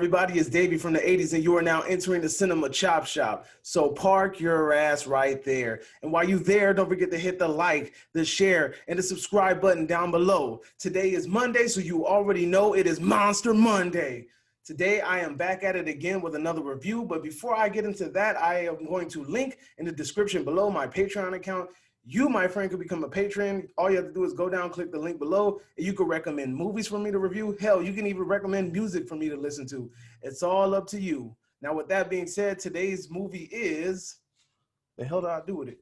everybody? It's Davey from the 80s, and you are now entering the Cinema Chop Shop. So park your ass right there. And while you're there, don't forget to hit the like, the share, and the subscribe button down below. Today is Monday, so you already know it is Monster Monday. Today, I am back at it again with another review, but before I get into that, I am going to link in the description below my Patreon account. You, my friend, could become a patron. All you have to do is go down, click the link below, and you can recommend movies for me to review. Hell, you can even recommend music for me to listen to. It's all up to you. Now, with that being said, today's movie is... The hell did I do with it?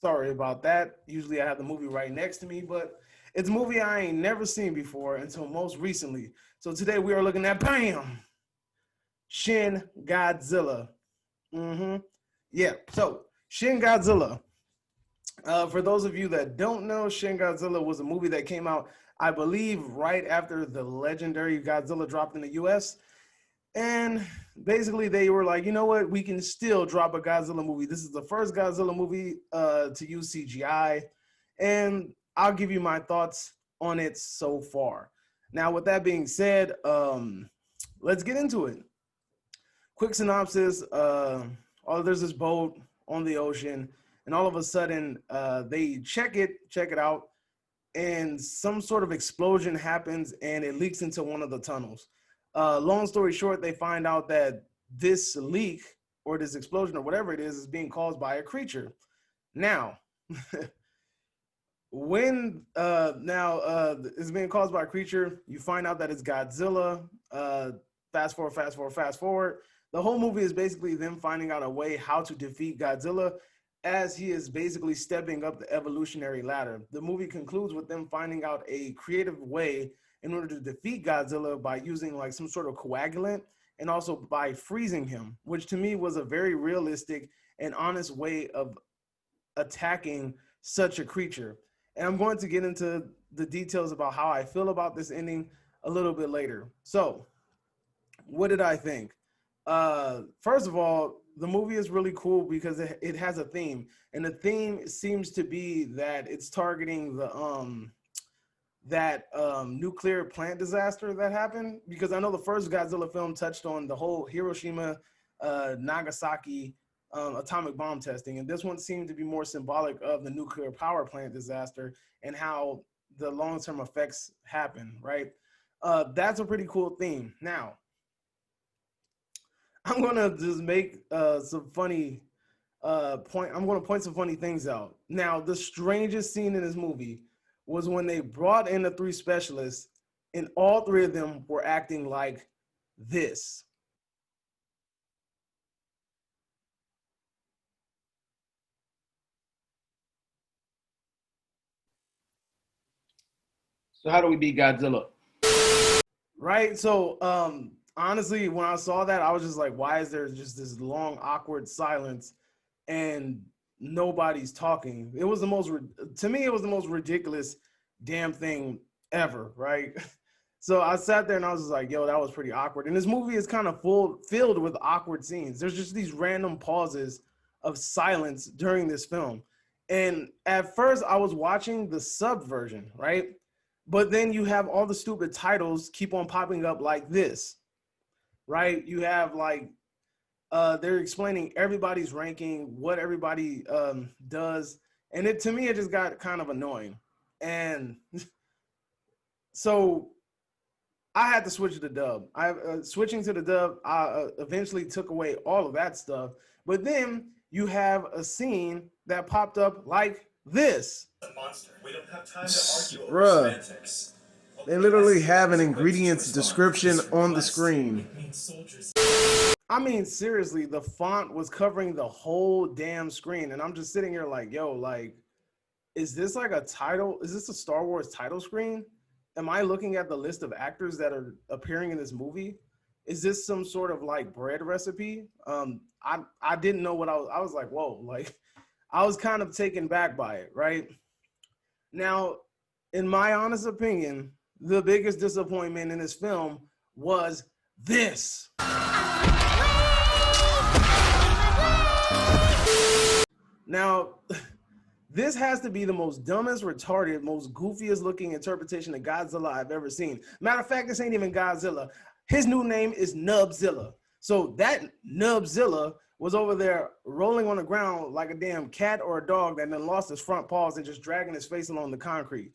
Sorry about that. Usually I have the movie right next to me, but it's a movie I ain't never seen before until most recently. So today we are looking at, bam, Shin Godzilla. Yeah, so Shin Godzilla. For those of you that don't know, Shin Godzilla was a movie that came out, I believe, right after the legendary Godzilla dropped in the US. And basically they were like, you know what, we can still drop a Godzilla movie. This is the first Godzilla movie to use CGI. And I'll give you my thoughts on it so far. Now, with that being said, let's get into it. Quick synopsis. There's this boat on the ocean, and all of a sudden they check it out, and some sort of explosion happens and it leaks into one of the tunnels. Long story short, they find out that this leak or this explosion or whatever it is being caused by a creature. Now, when it's being caused by a creature, you find out that it's Godzilla. Fast forward. The whole movie is basically them finding out a way how to defeat Godzilla as he is basically stepping up the evolutionary ladder. The movie concludes with them finding out a creative way in order to defeat Godzilla by using like some sort of coagulant and also by freezing him, which to me was a very realistic and honest way of attacking such a creature. And I'm going to get into the details about how I feel about this ending a little bit later. So, what did I think? First of all, the movie is really cool because it has a theme, and the theme seems to be that it's targeting the nuclear plant disaster that happened. Because I know the first Godzilla film touched on the whole Hiroshima, Nagasaki atomic bomb testing, and this one seemed to be more symbolic of the nuclear power plant disaster and how the long-term effects happen, right? That's a pretty cool theme. Now, I'm gonna just make some funny I'm gonna point some funny things out. Now, the strangest scene in this movie was when they brought in the three specialists, and all three of them were acting like this. So how do we beat Godzilla? Right? So honestly, when I saw that, I was just like, why is there just this long, awkward silence and nobody's talking? It was to me, it was the most ridiculous damn thing ever, right? So I sat there and I was just like, yo, that was pretty awkward. And this movie is kind of filled with awkward scenes. There's just these random pauses of silence during this film. And at first I was watching the sub version, right? But then you have all the stupid titles keep on popping up like this, right? You have like, they're explaining everybody's ranking, what everybody does. And to me, it just got kind of annoying. And so I had to switch to the dub. Switching to the dub, I eventually took away all of that stuff. But then you have a scene that popped up like this. Monster. We don't have time to argue over Bruh. semantics. They literally have an ingredients description on the screen. I mean, seriously, the font was covering the whole damn screen. And I'm just sitting here like, yo, like, is this like a title? Is this a Star Wars title screen? Am I looking at the list of actors that are appearing in this movie? Is this some sort of like bread recipe? I didn't know what I was like, whoa, like I was kind of taken back by it, right? Now, in my honest opinion, the biggest disappointment in this film was this. Now, This has to be the most dumbest, retarded, most goofiest looking interpretation of Godzilla I've ever seen. Matter of fact, this ain't even Godzilla. His new name is Nubzilla. So that Nubzilla was over there rolling on the ground like a damn cat or a dog that then lost his front paws and just dragging his face along the concrete.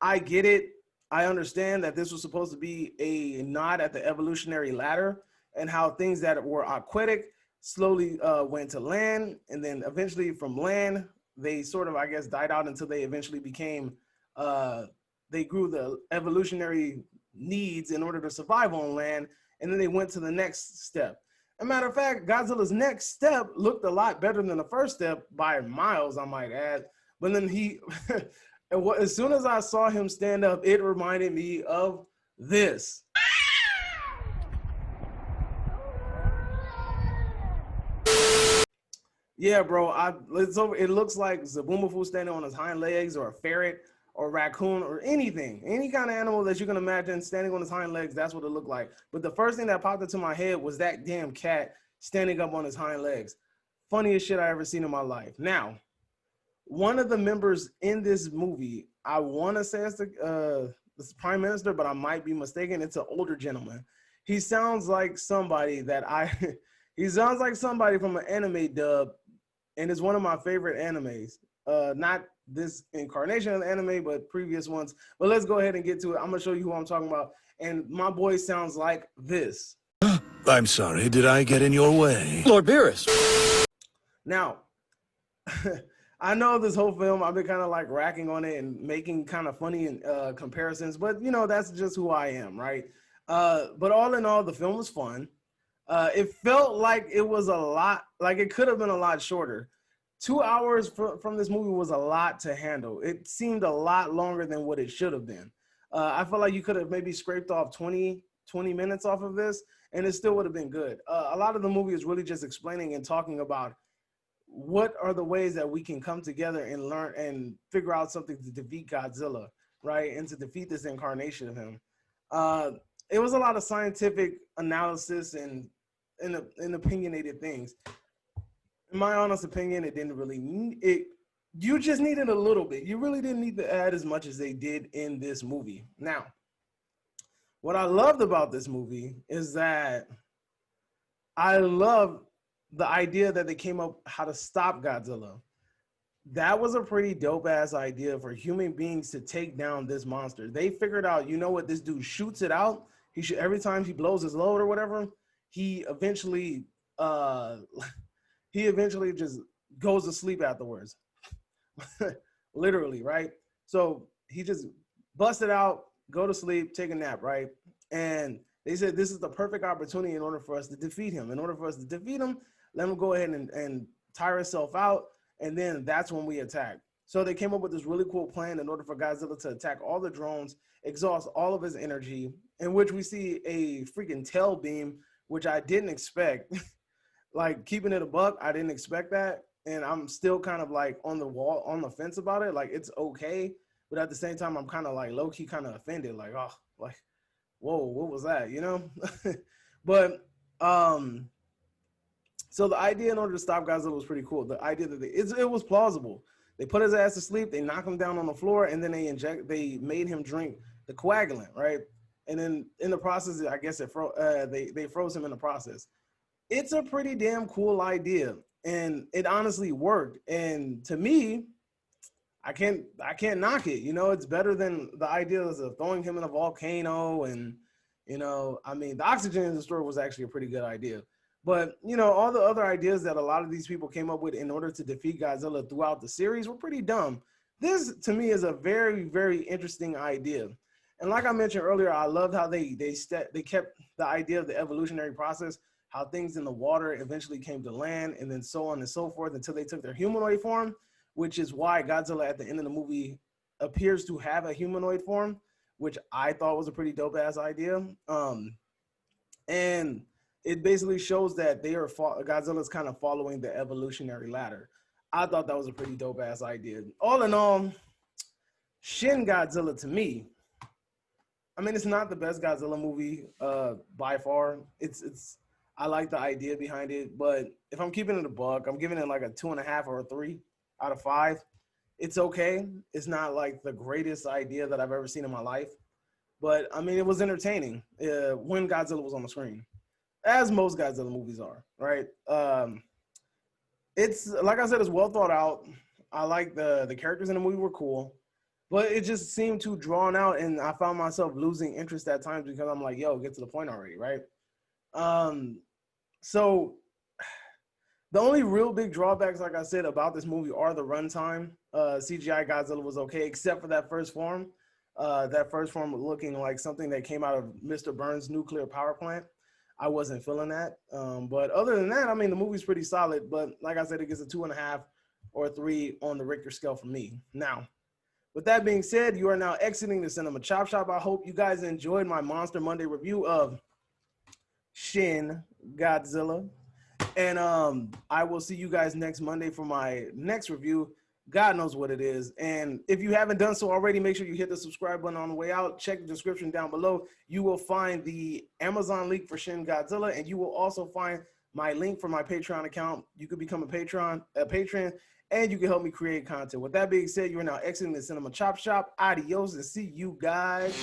I get it. I understand that this was supposed to be a nod at the evolutionary ladder and how things that were aquatic slowly went to land, and then eventually from land they sort of, I guess, died out until they eventually became they grew the evolutionary needs in order to survive on land, and then they went to the next step. As a matter of fact, Godzilla's next step looked a lot better than the first step by miles, I might add. But then he as soon as I saw him stand up, it reminded me of this. Yeah, bro. It looks like Zaboomafoo standing on his hind legs, or a ferret, or a raccoon, or anything. Any kind of animal that you can imagine standing on his hind legs, that's what it looked like. But the first thing that popped into my head was that damn cat standing up on his hind legs. Funniest shit I ever seen in my life. Now, one of the members in this movie, I want to say it's the prime minister, but I might be mistaken. It's an older gentleman. He sounds like somebody he sounds like somebody from an anime dub, and it's one of my favorite animes. Not this incarnation of the anime, but previous ones. But let's go ahead and get to it. I'm gonna show you who I'm talking about. And my boy sounds like this. I'm sorry, did I get in your way? Lord Beerus. Now, I know this whole film, I've been kind of like racking on it and making kind of funny comparisons, but you know, that's just who I am, right? But all in all, the film was fun. It felt like it was a lot, like it could have been a lot shorter. 2 hours from this movie was a lot to handle. It seemed a lot longer than what it should have been. I felt like you could have maybe scraped off 20 minutes off of this, and it still would have been good. A lot of the movie is really just explaining and talking about what are the ways that we can come together and learn and figure out something to defeat Godzilla, right? And to defeat this incarnation of him. It was a lot of scientific analysis and opinionated things. In my honest opinion, it didn't really you just needed a little bit. You really didn't need to add as much as they did in this movie. Now, what I loved about this movie is that I love the idea that they came up how to stop Godzilla. That was a pretty dope ass idea for human beings to take down this monster. They figured out, you know what, this dude shoots it out. Every time he blows his load or whatever, he eventually just goes to sleep afterwards. Literally, right? So he just busted out, go to sleep, take a nap, right? And they said this is the perfect opportunity in order for us to defeat him. In order for us to defeat him, let him go ahead and tire himself out, and then that's when we attack. So they came up with this really cool plan in order for Godzilla to attack all the drones, exhaust all of his energy, in which we see a freaking tail beam, which I didn't expect. Like, keeping it a buck, I didn't expect that. And I'm still kind of like on the fence about it. Like, it's okay. But at the same time, I'm kind of like low-key kind of offended. Like, oh, like, whoa, what was that, you know? But, so the idea in order to stop Godzilla was pretty cool. The idea that it was plausible. They put his ass to sleep, they knock him down on the floor, and then they made him drink the coagulant, right? And then in the process, I guess they froze him in the process. It's a pretty damn cool idea, and it honestly worked. And to me, I can't knock it. You know, it's better than the ideas of throwing him in a volcano, and you know, I mean, the oxygen in the store was actually a pretty good idea. But, you know, all the other ideas that a lot of these people came up with in order to defeat Godzilla throughout the series were pretty dumb. This, to me, is a very, very interesting idea. And like I mentioned earlier, I loved how they kept the idea of the evolutionary process, how things in the water eventually came to land, and then so on and so forth until they took their humanoid form, which is why Godzilla at the end of the movie appears to have a humanoid form, which I thought was a pretty dope-ass idea. And it basically shows that Godzilla's kind of following the evolutionary ladder. I thought that was a pretty dope ass idea. All in all, Shin Godzilla to me, I mean, it's not the best Godzilla movie by far. I like the idea behind it, but if I'm keeping it a buck, I'm giving it like a 2.5 or a 3. out of 5. It's okay. It's not like the greatest idea that I've ever seen in my life, but I mean, it was entertaining when Godzilla was on the screen, as most Godzilla movies are, right? It's like I said, it's well thought out. I like the characters in the movie were cool, but it just seemed too drawn out, and I found myself losing interest at times because I'm like, yo, get to the point already, right? So the only real big drawbacks, like I said, about this movie are the runtime. CGI Godzilla was okay, except for that first form. That first form looking like something that came out of Mr. Burns' nuclear power plant. I wasn't feeling that. But other than that, I mean, the movie's pretty solid. But like I said, it gets a 2.5 or 3 on the Richter scale for me. Now, with that being said, you are now exiting the Cinema Chop Shop. I hope you guys enjoyed my Monster Monday review of Shin Godzilla. And I will see you guys next Monday for my next review. God knows what it is. And if you haven't done so already, make sure you hit the subscribe button on the way out. Check the description down below. You will find the Amazon link for Shin Godzilla, and you will also find my link for my Patreon account. You could become a patron, and you can help me create content. With that being said, you are now exiting the Cinema Chop Shop. Adios, and see you guys.